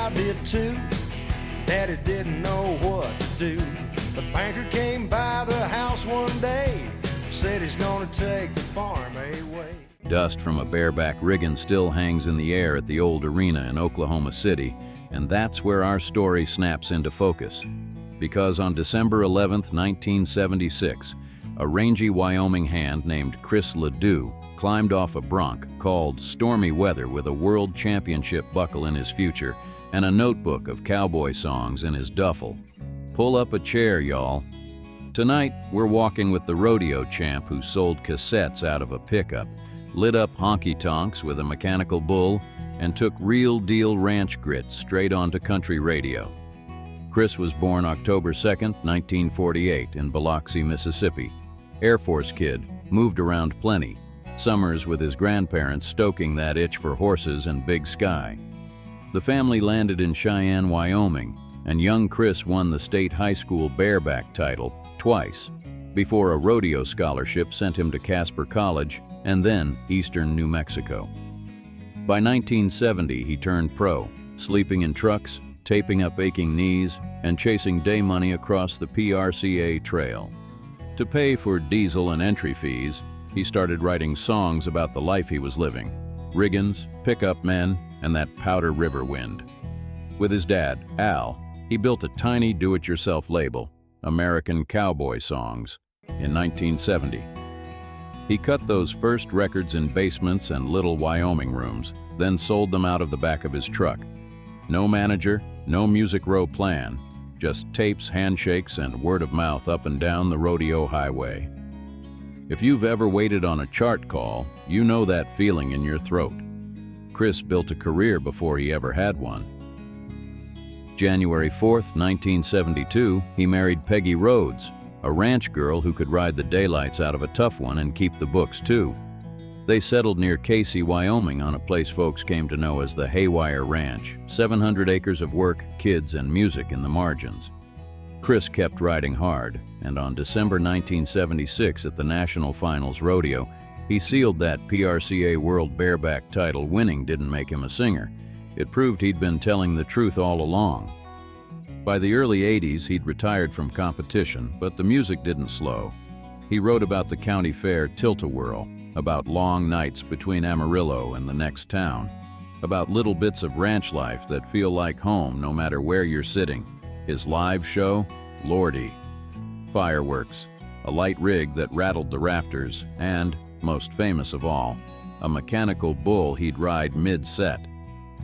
I did too. Daddy didn't know what to do. The banker came by the house one day, said he's gonna take the farm away. Dust from a bareback riggin still hangs in the air at the old arena in Oklahoma City, and that's where our story snaps into focus. Because on December 11th, 1976, a rangy Wyoming hand named Chris LeDoux climbed off a bronc called Stormy Weather with a world championship buckle in his future and a notebook of cowboy songs in his duffel. Pull up a chair, y'all. Tonight, we're walking with the rodeo champ who sold cassettes out of a pickup, lit up honky-tonks with a mechanical bull, and took real-deal ranch grit straight onto country radio. Chris was born October 2nd, 1948 in Biloxi, Mississippi. Air Force kid, moved around plenty, summers with his grandparents stoking that itch for horses and big sky. The family landed in Cheyenne, Wyoming, and young Chris won the state high school bareback title twice, before a rodeo scholarship sent him to Casper College and then Eastern New Mexico. By 1970, he turned pro, sleeping in trucks, taping up aching knees, and chasing day money across the PRCA trail. To pay for diesel and entry fees, he started writing songs about the life he was living, riggins, pickup men, and that Powder River wind. With his dad, Al, he built a tiny do-it-yourself label, American Cowboy Songs, in 1970. He cut those first records in basements and little Wyoming rooms, then sold them out of the back of his truck. No manager, no music row plan, just tapes, handshakes, and word of mouth up and down the rodeo highway. If you've ever waited on a chart call, you know that feeling in your throat. Chris built a career before he ever had one. January 4th, 1972, he married Peggy Rhodes, a ranch girl who could ride the daylights out of a tough one and keep the books too. They settled near Kaycee, Wyoming on a place folks came to know as the Haywire Ranch, 700 acres of work, kids, and music in the margins. Chris kept riding hard, and on December 1976 at the National Finals Rodeo, he sealed that PRCA World Bareback title. Winning didn't make him a singer. It proved he'd been telling the truth all along. By the early 80s, he'd retired from competition, but the music didn't slow. He wrote about the county fair tilt-a-whirl, about long nights between Amarillo and the next town, about little bits of ranch life that feel like home no matter where you're sitting. His live show, Lordy. Fireworks, a light rig that rattled the rafters, and, most famous of all, a mechanical bull he'd ride mid-set.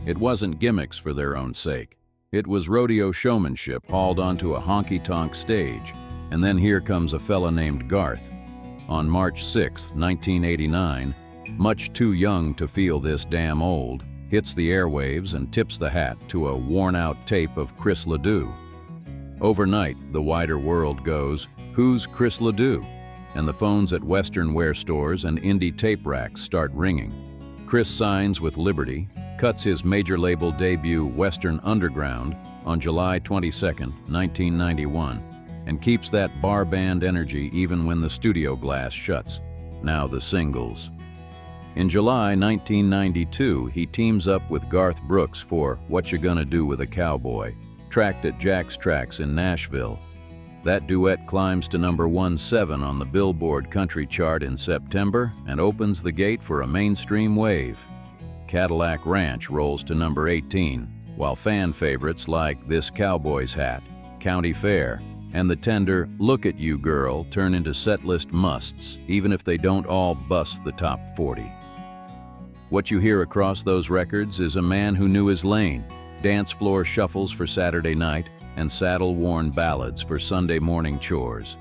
It wasn't gimmicks for their own sake. It was rodeo showmanship hauled onto a honky-tonk stage. And then here comes a fella named Garth. On March 6, 1989, much too young to feel this damn old, hits the airwaves and tips the hat to a worn-out tape of Chris LeDoux. Overnight, the wider world goes, "Who's Chris LeDoux?" And the phones at Western wear stores and indie tape racks start ringing. Chris signs with Liberty, cuts his major label debut Western Underground on July 22, 1991, and keeps that bar band energy even when the studio glass shuts. Now the singles. In July 1992, he teams up with Garth Brooks for Whatcha Gonna Do with a Cowboy, tracked at Jack's Tracks in Nashville. That duet climbs to number 17 on the Billboard Country Chart in September and opens the gate for a mainstream wave. Cadillac Ranch rolls to number 18, while fan favorites like This Cowboy's Hat, County Fair, and the tender Look at You Girl turn into setlist musts, even if they don't all bust the top 40. What you hear across those records is a man who knew his lane, dance floor shuffles for Saturday night, and saddle-worn ballads for Sunday morning chores.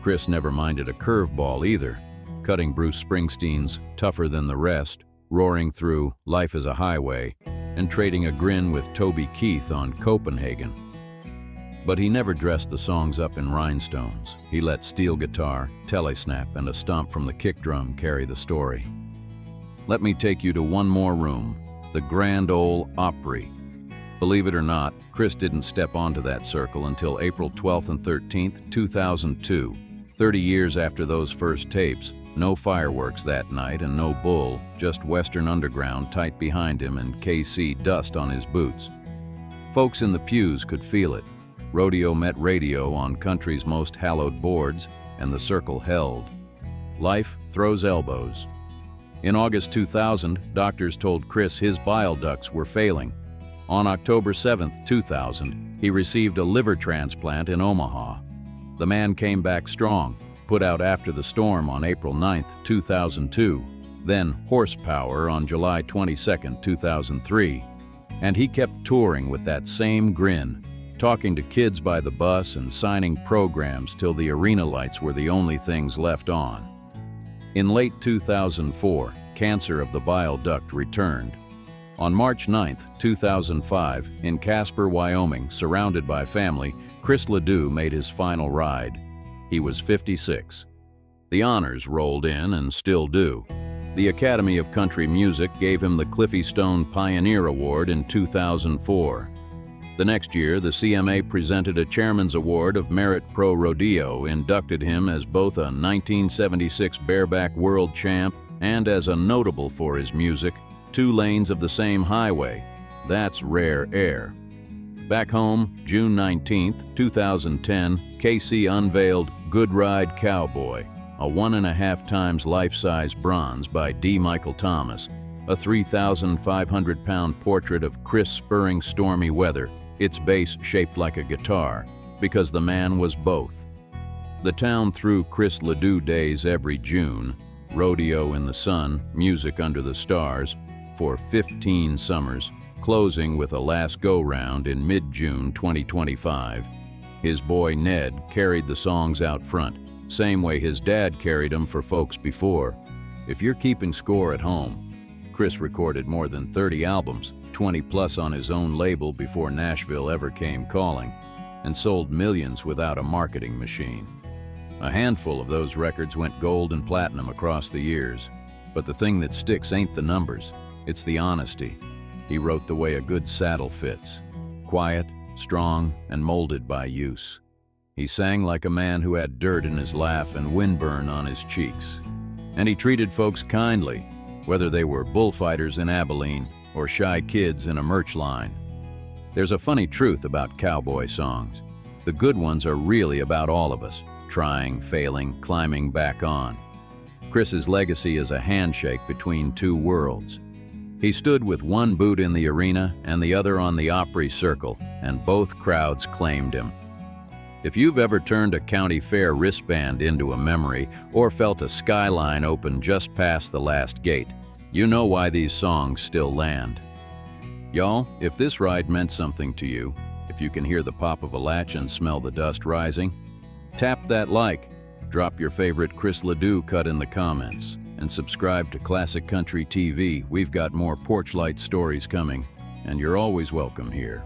Chris never minded a curveball either, cutting Bruce Springsteen's Tougher Than the Rest, roaring through Life is a Highway, and trading a grin with Toby Keith on Copenhagen. But he never dressed the songs up in rhinestones. He let steel guitar, telesnap, and a stomp from the kick drum carry the story. Let me take you to one more room, the grand ole Opry. Believe it or not, Chris didn't step onto that circle until April 12th and 13th, 2002. 30 years after those first tapes, no fireworks that night and no bull, just Western Underground tight behind him and Kaycee dust on his boots. Folks in the pews could feel it. Rodeo met radio on country's most hallowed boards, and the circle held. Life throws elbows. In August 2000, doctors told Chris his bile ducts were failing. On October 7, 2000, he received a liver transplant in Omaha. The man came back strong, put out After the Storm on April 9, 2002, then Horsepower on July 22, 2003. And he kept touring with that same grin, talking to kids by the bus and signing programs till the arena lights were the only things left on. In late 2004, cancer of the bile duct returned. On March 9, 2005, in Casper, Wyoming, surrounded by family, Chris LeDoux made his final ride. He was 56. The honors rolled in and still do. The Academy of Country Music gave him the Cliffy Stone Pioneer Award in 2004. The next year, the CMA presented a Chairman's Award of Merit Pro Rodeo, inducted him as both a 1976 bareback world champ and as a notable for his music, 2 lanes of the same highway. That's rare air. Back home, June 19, 2010, Kaycee unveiled Good Ride Cowboy, a 1.5 times life-size bronze by D. Michael Thomas, a 3,500-pound portrait of Chris spurring stormy weather, its base shaped like a guitar, because the man was both. The town threw Chris LeDoux days every June, rodeo in the sun, music under the stars, for 15 summers, closing with a last go-round in mid-June 2025. His boy Ned carried the songs out front, same way his dad carried them for folks before. If you're keeping score at home, Chris recorded more than 30 albums, 20 plus on his own label before Nashville ever came calling, and sold millions without a marketing machine. A handful of those records went gold and platinum across the years. But the thing that sticks ain't the numbers, it's the honesty. He wrote the way a good saddle fits, quiet, strong, and molded by use. He sang like a man who had dirt in his laugh and windburn on his cheeks. And he treated folks kindly, whether they were bullfighters in Abilene or shy kids in a merch line. There's a funny truth about cowboy songs. The good ones are really about all of us, trying, failing, climbing back on. Chris's legacy is a handshake between 2 worlds. He stood with one boot in the arena and the other on the Opry circle, and both crowds claimed him. If you've ever turned a county fair wristband into a memory or felt a skyline open just past the last gate, you know why these songs still land. Y'all, if this ride meant something to you, if you can hear the pop of a latch and smell the dust rising, tap that like, drop your favorite Chris LeDoux cut in the comments, and subscribe to Classic Country TV. We've got more porch light stories coming, and you're always welcome here.